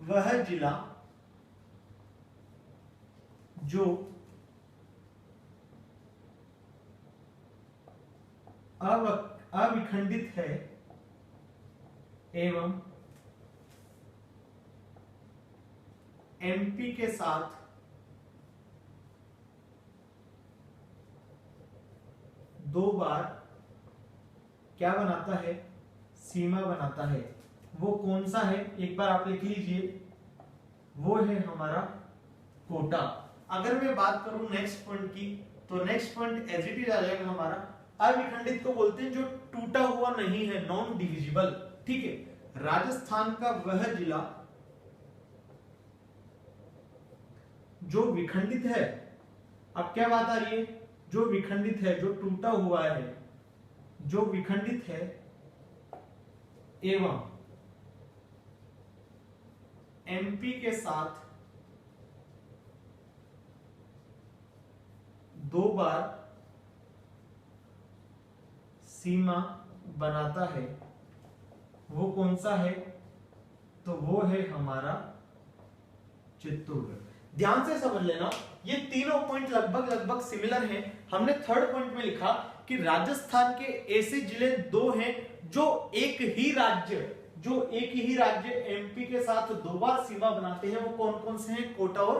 वह जिला जो अविखंडित है एवं एमपी के साथ दो बार क्या बनाता है, सीमा बनाता है। वो कौन सा है, एक बार आप लिख लीजिए, वो है हमारा कोटा। अगर मैं बात करूं नेक्स्ट पॉइंट की, तो next point as it is आ जाएगा हमारा, अविखंडित को बोलते हैं जो टूटा हुआ नहीं है, नॉन डिविजिबल। ठीक है, राजस्थान का वह जिला जो विखंडित है। अब क्या बात आ रही है, जो विखंडित है, जो टूटा हुआ है, जो विखंडित है एवं एमपी के साथ दो बार सीमा बनाता है, वो कौन सा है, तो वो है हमारा चित्तौड़गढ़। ध्यान से समझ लेना, ये तीनों पॉइंट लगभग सिमिलर हैं। हमने थर्ड पॉइंट में लिखा कि राजस्थान के ऐसे जिले दो हैं जो एक ही राज्य एमपी के साथ दो बार सीमा बनाते हैं। वो कौन कौन से हैं, कोटा और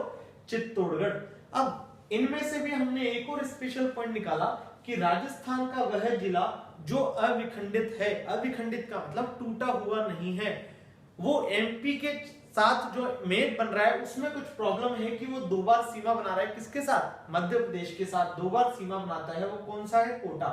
चित्तौड़गढ़। अब इनमें से भी हमने एक और स्पेशल पॉइंट निकाला कि राजस्थान का वह जिला जो अविखंडित है, अविखंडित का मतलब टूटा हुआ नहीं है, वो एमपी के साथ जो मैप बन रहा है उसमें कुछ प्रॉब्लम है कि वो दो बार सीमा बना रहा है। किसके साथ, मध्य प्रदेश के साथ दो बार सीमा बनाता है। वो कौन सा है, कोटा।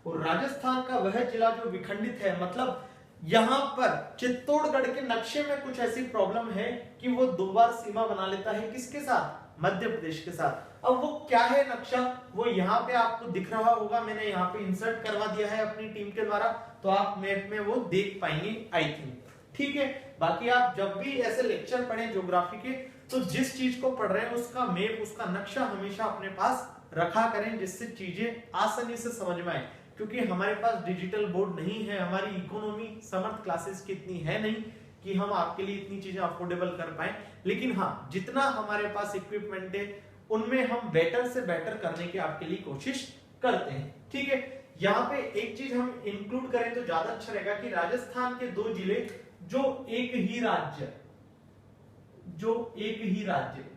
और राजस्थान का वह जिला जो विखंडित है, मतलब यहां पर चित्तौड़गढ़ के नक्शे में कुछ ऐसी प्रॉब्लम है कि वो दो बार सीमा बना लेता है। किसके साथ, मध्य प्रदेश के साथ। अब वो क्या है नक्शा, वो यहाँ पे आपको दिख रहा होगा, मैंने यहाँ पे इंसर्ट करवा दिया है अपनी टीम के द्वारा, तो आप मैप में वो देख पाएंगे आई थिंक। ठीक है, बाकी आप जब भी ऐसे लेक्चर पढ़ें ज्योग्राफी के, तो जिस चीज को पढ़ रहे हैं उसका मैप, उसका नक्शा हमेशा अपने पास रखा करें, जिससे चीजें आसानी से समझ में आए। क्योंकि हमारे पास डिजिटल बोर्ड नहीं है, हमारी इकोनॉमी समर्थ क्लासेस की इतनी है नहीं कि हम आपके लिए इतनी चीजें अफोर्डेबल कर पाए। लेकिन हाँ, जितना हमारे पास इक्विपमेंट है उनमें हम बेटर से बेटर करने की आपके लिए कोशिश करते हैं। ठीक है, यहाँ पे एक चीज हम इंक्लूड करें तो ज्यादा अच्छा रहेगा कि राजस्थान के दो जिले जो एक ही राज्य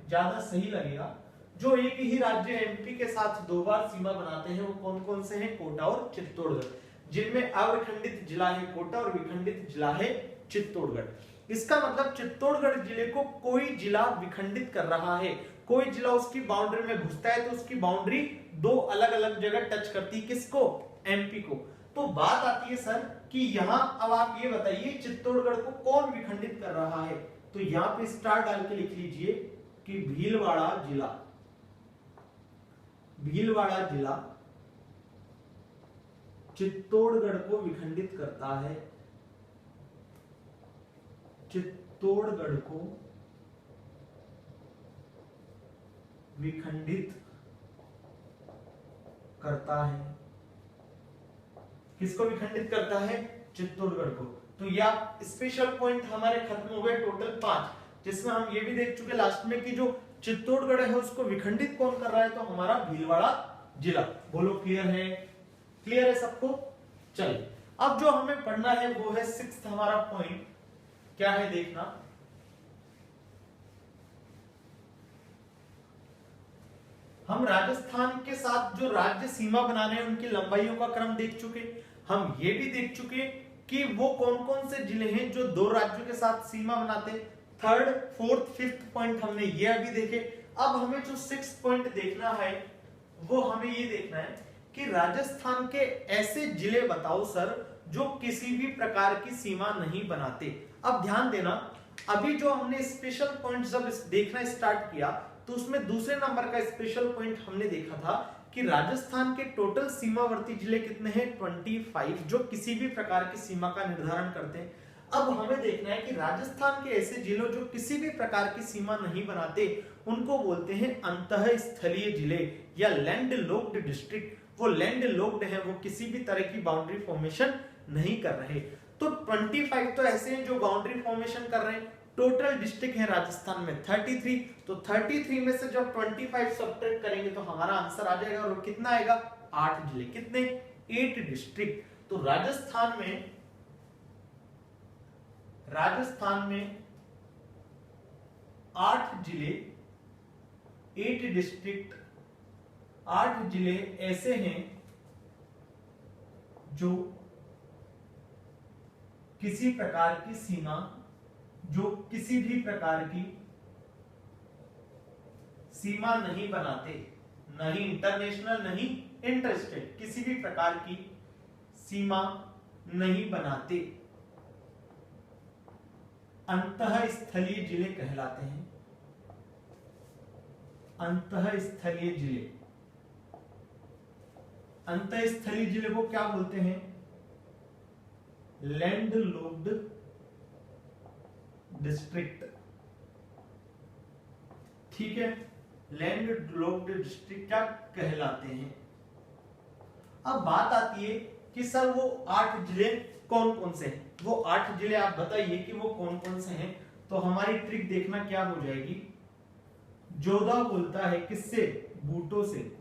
ज्यादा सही लगेगा, जो एक ही राज्य एमपी के साथ दो बार सीमा बनाते हैं, वो कौन कौन से हैं, कोटा और चित्तौड़गढ़, जिनमें अविखंडित जिला है कोटा और विखंडित जिला है चित्तौड़गढ़। इसका मतलब चित्तौड़गढ़ जिले को कोई जिला विखंडित कर रहा है, कोई जिला उसकी बाउंड्री में घुसता है तो उसकी बाउंड्री दो अलग अलग जगह टच करती है, किसको, एमपी को। तो बात आती है सर कि यहां अब आप ये बताइए चित्तौड़गढ़ को कौन विखंडित कर रहा है, तो यहां पे स्टार डाल के लिख लीजिए कि भीलवाड़ा जिला चित्तौड़गढ़ को विखंडित करता है, चित्तौड़गढ़ को विखंडित करता है। किसको विखंडित करता है, चित्तौड़गढ़ को। तो ये आप स्पेशल पॉइंट हमारे खत्म हो गए टोटल 5, जिसमें हम ये भी देख चुके लास्ट में कि जो चित्तौड़गढ़ है उसको विखंडित कौन कर रहा है, तो हमारा भीलवाड़ा जिला। बोलो क्लियर है, क्लियर है सबको। चलिए अब जो हमें पढ़ना है वो है 6th हमारा पॉइंट, क्या है देखना, हम राजस्थान के साथ जो राज्य सीमा बना रहे हैं उनकी लंबाइयों का क्रम देख चुके, हम ये भी देख चुके कि वो कौन कौन से जिले हैं जो दो राज्यों के साथ सीमा बनाते। थर्ड, फोर्थ, फिफ्थ पॉइंट हमने ये अभी देखे। अब हमें जो सिक्स्थ पॉइंट देखना है वो हमें ये देखना है कि राजस्थान के ऐसे जिले बताओ सर जो किसी भी प्रकार की सीमा नहीं बनाते। अब ध्यान देना, अभी जो हमने स्पेशल पॉइंट जब देखना स्टार्ट किया तो उसमें दूसरे नंबर का स्पेशल पॉइंट हमने देखा था कि राजस्थान के टोटल सीमावर्ती जिले कितने हैं, 25, जो किसी भी प्रकार की सीमा का निर्धारण करते हैं। अब हमें देखना है कि राजस्थान के ऐसे जिलों जो किसी भी प्रकार की सीमा नहीं बनाते उनको बोलते हैं अंतःस्थलीय जिले या लैंड लॉक्ड डिस्ट्रिक्ट। वो लैंड लॉक्ड है, वो किसी भी तरह की बाउंड्री फॉर्मेशन नहीं कर रहे। तो 25 तो ऐसे हैं जो बाउंड्री फॉर्मेशन कर रहे हैं। टोटल डिस्ट्रिक्ट है राजस्थान में 33, तो 33 में से जब 25 सब्ट्रैक्ट करेंगे तो हमारा आंसर आ जाएगा, और कितना आएगा, 8 जिले। कितने, 8 डिस्ट्रिक्ट। तो राजस्थान में 8 जिले, 8 डिस्ट्रिक्ट, 8 जिले ऐसे हैं जो किसी प्रकार की सीमा, जो किसी भी प्रकार की सीमा नहीं बनाते, नहीं इंटरनेशनल नहीं इंटरस्टेट, किसी भी प्रकार की सीमा नहीं बनाते, अंतःस्थलीय जिले कहलाते हैं। अंतःस्थलीय जिले, अंतःस्थलीय जिले को क्या बोलते हैं, लैंड लॉक्ड डिस्ट्रिक्ट। ठीक है, लैंड लॉक्ड डिस्ट्रिक्ट क्या कहलाते हैं। अब बात आती है कि सर वो 8 जिले कौन कौन से हैं, वो 8 जिले आप बताइए कि वो कौन कौन से हैं। तो हमारी ट्रिक देखना क्या हो जाएगी, जोधा बोलता है किससे, बूटो से।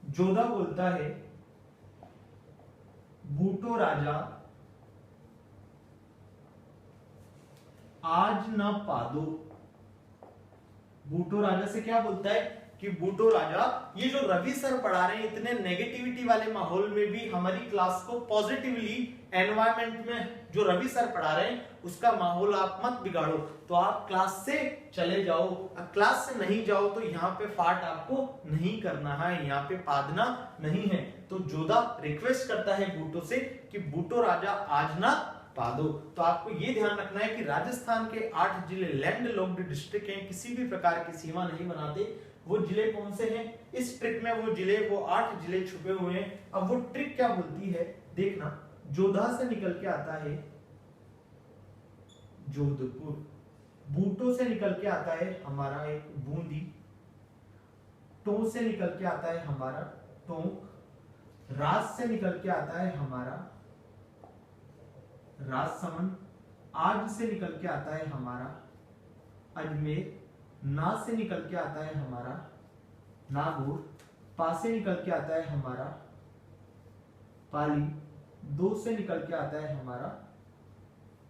जोधा बोलता है बूटो राजा आज न पादो। बूटो राजा से क्या बोलता है कि बूटो राजा, ये जो रवि सर पढ़ा रहे हैं इतने नेगेटिविटी वाले माहौल में भी हमारी क्लास को पॉजिटिवली एनवायरनमेंट में जो रवि सर पढ़ा रहे हैं उसका माहौल आप मत बिगाड़ो। तो आप क्लास से चले जाओ, क्लास से नहीं जाओ तो यहाँ पे फाट आपको नहीं करना है, यहाँ पे पादना नहीं है। तो जोधा रिक्वेस्ट करता है बूटो से कि बूटो राजा आज ना पादो। तो आपको ये ध्यान रखना है कि राजस्थान के 8 जिले लैंड लॉक्ड डिस्ट्रिक्ट हैं, किसी भी प्रकार की सीमा नहीं बनाते। वो जिले कौन से हैं, इस ट्रिक में वो जिले, वो 8 जिले छुपे हुए हैं। अब वो ट्रिक क्या बोलती है देखना, जोधा से निकल के आता है जोधपुर, बूटो से निकल के आता है हमारा एक बूंदी, टो से निकल के आता है हमारा टोंक, राज से निकल के आता है हमारा राजसमंद, आज से निकल के आता है हमारा अजमेर, ना से निकल के आता है हमारा नागौर, पा से निकल के आता है हमारा पाली, दो से निकल के आता है हमारा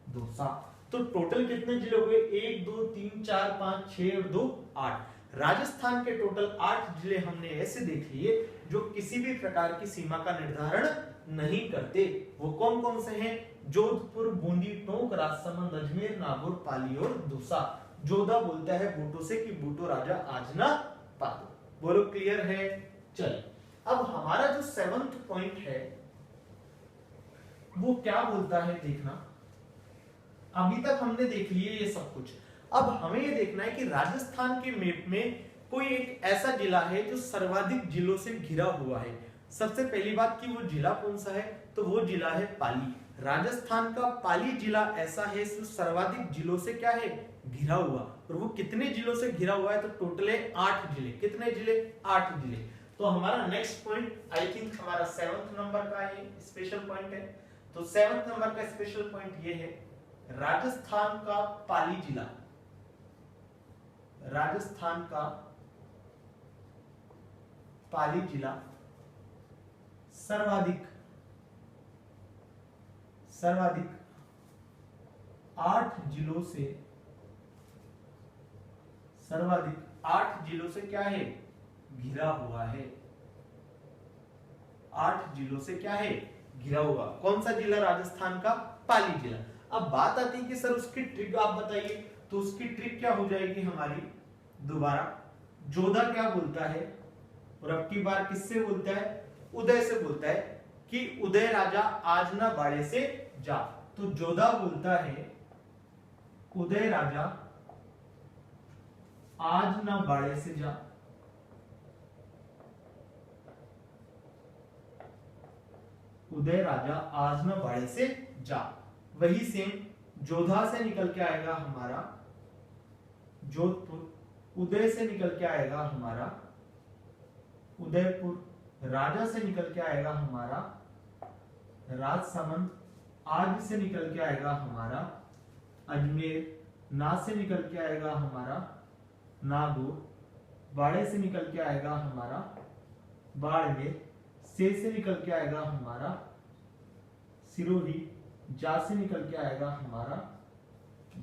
दौसा। तो टोटल कितने जिले हो गए, 1 2 3 4 5 6 और 2 8। राजस्थान के टोटल 8 जिले हमने ऐसे देख लिए जो किसी भी प्रकार की सीमा का निर्धारण नहीं करते। वो कौन कौन से हैं, जोधपुर, बूंदी, टोंक, राजसमंद, अजमेर, नागौर, पाली और दौसा। जोधा बोलता है बूटो से कि बूटो राजा आज ना पादो। बोलो क्लियर है। चलिए अब हमारा जो 7th पॉइंट है वो क्या बोलता है देखना। अभी तक हमने देख लिए ये सब कुछ, अब हमें ये देखना है कि राजस्थान के मैप में कोई एक ऐसा जिला है जो सर्वाधिक जिलों से घिरा हुआ है। सबसे पहली बात कि वो जिला कौन सा है, तो वो जिला है पाली। राजस्थान का पाली जिला ऐसा है जो सर्वाधिक जिलों से क्या है, घिरा हुआ। और वो कितने जिलों से घिरा हुआ है, तो टोटल है 8 जिले। कितने जिले, 8 जिले। तो हमारा नेक्स्ट पॉइंट आई थिंक हमारा 7th नंबर का ये स्पेशल पॉइंट है। तो 7th नंबर का स्पेशल पॉइंट ये है, राजस्थान का पाली जिला, राजस्थान का पाली जिला सर्वाधिक 8 जिलों से सर्वाधिक 8 जिलों से क्या है, घिरा हुआ है। 8 जिलों से क्या है, घिरा हुआ। कौन सा जिला? राजस्थान का पाली जिला। अब बात आती है कि सर उसकी ट्रिक आप बताइए, तो उसकी ट्रिक क्या हो जाएगी हमारी? दोबारा जोधा क्या बोलता है, और अब की बार किससे बोलता है? उदय से बोलता है कि उदय राजा आज ना बाड़े से जा। तो जोधा बोलता है उदय राजा आज ना बाड़े से जा। उदय राजा आज ना बाड़े से जा। वही सेम जोधा से निकल के आएगा हमारा जोधपुर, उदय से निकल के आएगा हमारा उदयपुर, राजा से निकल के आएगा हमारा राजसमंद, आज से निकल के आएगा हमारा अजमेर, ना से निकल के आएगा हमारा नागौर, बाड़े से निकल के आएगा हमारा बाड़मेर, से निकल के आएगा हमारा सिरोही, जा से निकल के आएगा हमारा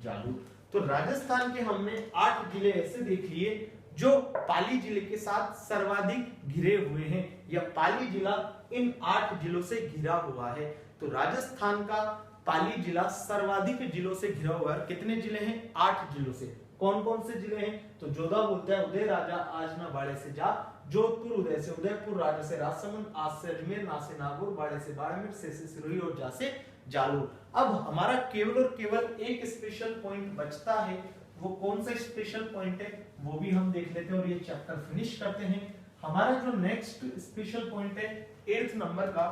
जालूर। तो राजस्थान के हमने 8 जिले ऐसे देख लिए जो पाली जिले के साथ सर्वाधिक घिरे हुए हैं, या पाली जिला इन 8 जिलों से घिरा हुआ है। तो राजस्थान का पाली जिला सर्वाधिक जिलों से घिरा हुआ है। कितने जिले हैं? 8 जिलों से। कौन कौन से जिले हैं? तो जोधा बोलता है उदय राजा आज ना बाड़े से जा, जोधपुर उदय से उदयपुर, राजा से राजसमंद, आज से अजमेर, ना से नागौर, बाड़े से बाड़मेर, से सिरोही और जा से जालौर। अब हमारा केवल और केवल एक स्पेशल पॉइंट बचता है। वो कौन सा स्पेशल पॉइंट है वो भी हम देख लेते हैं और ये चैप्टर फिनिश करते हैं। हमारा जो नेक्स्ट स्पेशल पॉइंट है 8th नंबर का,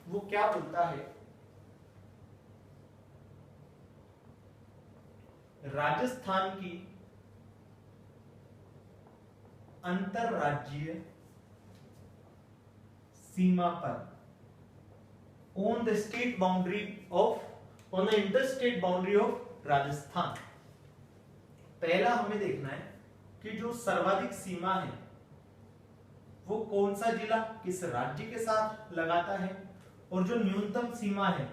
वो क्या बोलता है? राजस्थान की अंतरराज्यीय सीमा पर, on the state boundary of, on the interstate boundary of Rajasthan. पहला हमें देखना है कि जो सर्वाधिक सीमा है वो कौन सा जिला किस राज्य के साथ लगाता है, और जो न्यूनतम सीमा है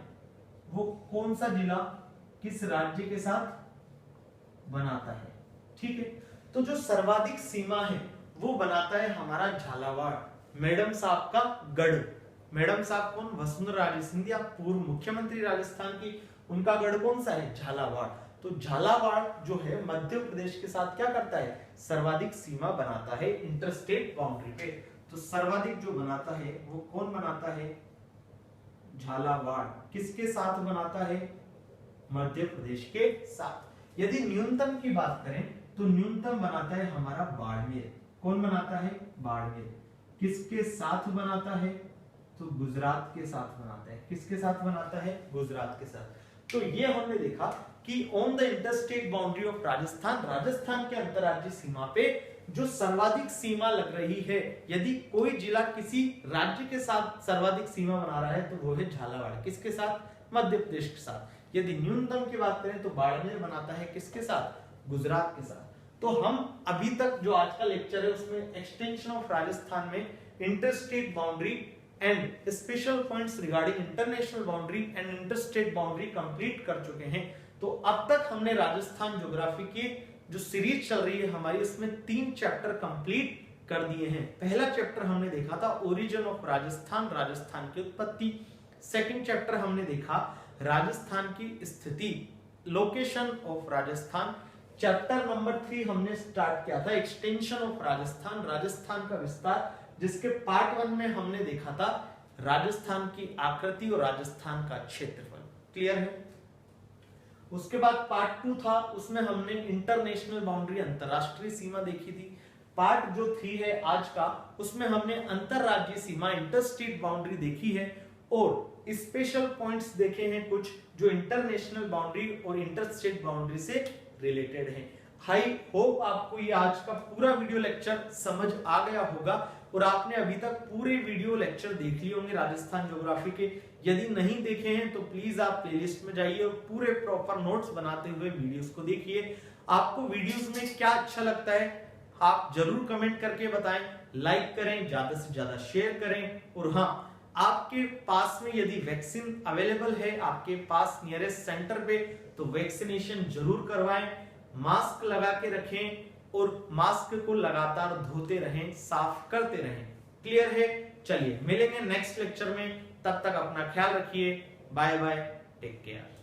वो कौन सा जिला किस राज्य के साथ बनाता है। ठीक है, तो जो सर्वाधिक सीमा है वो बनाता है हमारा झालावाड़, मैडम साहब का गढ़। मैडम साहब कौन? वसुंधरा राजे सिंधिया, पूर्व मुख्यमंत्री राजस्थान की। उनका गढ़ कौन सा है? झालावाड़। तो झालावाड़ जो है मध्य प्रदेश के साथ क्या करता है? सर्वाधिक सीमा बनाता है इंटरस्टेट बाउंड्री पे। तो सर्वाधिक जो बनाता है वो कौन बनाता है? झालावाड़। किसके साथ बनाता है? मध्य प्रदेश के साथ। यदि न्यूनतम की बात करें तो न्यूनतम बनाता है हमारा बाड़मेर। कौन बनाता है? बाड़मेर। किसके साथ बनाता है? तो गुजरात के साथ बनाता है। किसके साथ बनाता है? गुजरात के साथ। तो ये हमने देखा कि on the interstate boundary of Rajasthan, Rajasthan के अंतरराज्यीय सीमा पे जो सर्वाधिक सीमा लग रही है, यदि कोई जिला किसी राज्य के साथ सर्वाधिक सीमा बना रहा है तो वो है झालावाड़। किसके साथ? मध्य प्रदेश के साथ। यदि न्यूनतम की बात करें तो बाड़मेर बनाता है किसके साथ? गुजरात के साथ। तो हम अभी तक जो आज का लेक्चर है उसमें एक्सटेंशन ऑफ राजस्थान में interstate boundary and special points regarding international boundary and interstate boundary complete कर चुके हैं। तो अब तक हमने राजस्थान ज्योग्राफी की जो सीरीज चल रही है हमारी, इसमें 3 चैप्टर कंप्लीट कर दिए हैं। पहला चैप्टर हमने देखा था ओरिजिन ऑफ राजस्थान, राजस्थान की उत्पत्ति। सेकंड चैप्टर हमने देखा राजस्थान की स्थिति, location of Rajasthan. Chapter number 3 हमने स्टार्ट किया था एक्सटेंशन ऑफ राजस्थान, राजस्थान का विस्तार, जिसके पार्ट 1 में हमने देखा था राजस्थान की आकृति और राजस्थान का क्षेत्रफल। क्लियर है? उसके बाद पार्ट 2 था, उसमें हमने इंटरनेशनल बाउंड्री, अंतरराष्ट्रीय सीमा देखी थी। पार्ट जो 3 है आज का, उसमें हमने अंतरराज्यीय सीमा, इंटरस्टेट बाउंड्री देखी है और स्पेशल पॉइंट्स देखे हैं कुछ जो इंटरनेशनल बाउंड्री और इंटरस्टेट बाउंड्री से रिलेटेड हैं। आई होप आपको ये आज का पूरा वीडियो लेक्चर समझ आ गया होगा और आपने अभी तक पूरे वीडियो लेक्चर देख लिए होंगे राजस्थान ज्योग्राफी के। यदि नहीं देखे हैं तो प्लीज आप प्लेलिस्ट में जाइए और पूरे प्रॉपर नोट्स बनाते हुए वीडियोस को देखिए। आपको वीडियोस में क्या अच्छा लगता है आप जरूर कमेंट करके बताएं, लाइक करें, ज्यादा से ज्यादा शेयर करें और हाँ, आपके पास में यदि वैक्सीन अवेलेबल है आपके पास नियरेस्ट सेंटर पे, तो वैक्सीनेशन जरूर करवाएं, मास्क लगा के रखें और मास्क को लगातार धोते रहें, साफ करते रहें। क्लियर है? चलिए मिलेंगे नेक्स्ट लेक्चर में, तब तक अपना ख्याल रखिए। Bye bye, take care.